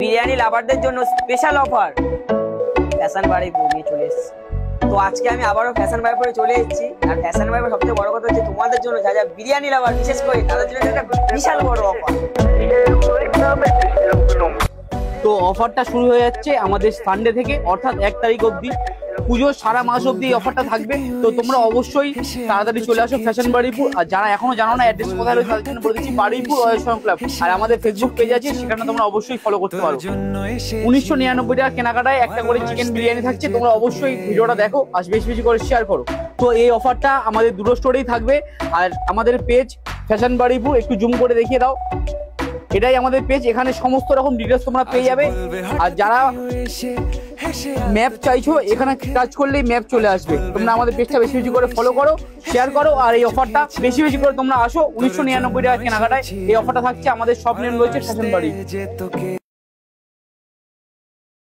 বিরিয়ানি লাভারদের জন্য special offer fashion Baripur নিয়ে চলে এসেছি। তো আজকে আমি আবারও ফ্যাশন বাড়িপুরে চলে এসেছি। আর ফ্যাশন বাড়িপুর সবচেয়ে বড় কথা হচ্ছে তোমাদের জন্য যা যা বিরিয়ানি লাভার বিশেষ করে তাদের জন্য একটা বিশাল বড় অফার। তো অফারটা শুরু হয়ে যাচ্ছে আমাদের সানডে থেকে, অর্থাৎ 1 তারিখ অবধি। পুজোর সারা মাস অবধি অফারটা থাকবে। তো তোমরা অবশ্যই তাড়াতাড়ি চলে আসো ফ্যাশন বাড়িপুর। আর যারা এখনো জানো না অ্যাড্রেস কোথায় রয়েছে তাদের জন্য বলে দিচ্ছি, বারুইপুর ওয়েলকাম ক্লাব। আর আমাদের ফেসবুক পেজ আছে, সেখানে তোমরা অবশ্যই ফলো করতে পারো। 1999 টাকা কেনাকাটায় একটা করে চিকেন বিরিয়ানি থাকছে। তোমরা অবশ্যই ভিডিওটা দেখো আর বেশি বেশি করে শেয়ার করো। তো এই অফারটা আমাদের দুটো স্টোরেই থাকবে। আর আমাদের পেজ ফ্যাশন বাড়িপুর একটু জুম করে দেখিয়ে দাও, এটাই আমাদের পেজ। এখানে সমস্ত রকম ডিটেলস তোমরা পেয়ে যাবে। আর যারা ম্যাপ চাইছো, এখানে কাজ করলেই ম্যাপ চলে আসবে। তোমরা আমাদের পেজটা বেশি বেশি করে ফলো করো, শেয়ার করো। আর এই অফারটা বেশি বেশি করে তোমরা আসো। 1999 টাকা কেনাকাটায় এই অফারটা থাকছে। আমাদের সব নেম রয়েছে ফ্যাশন বাড়ি।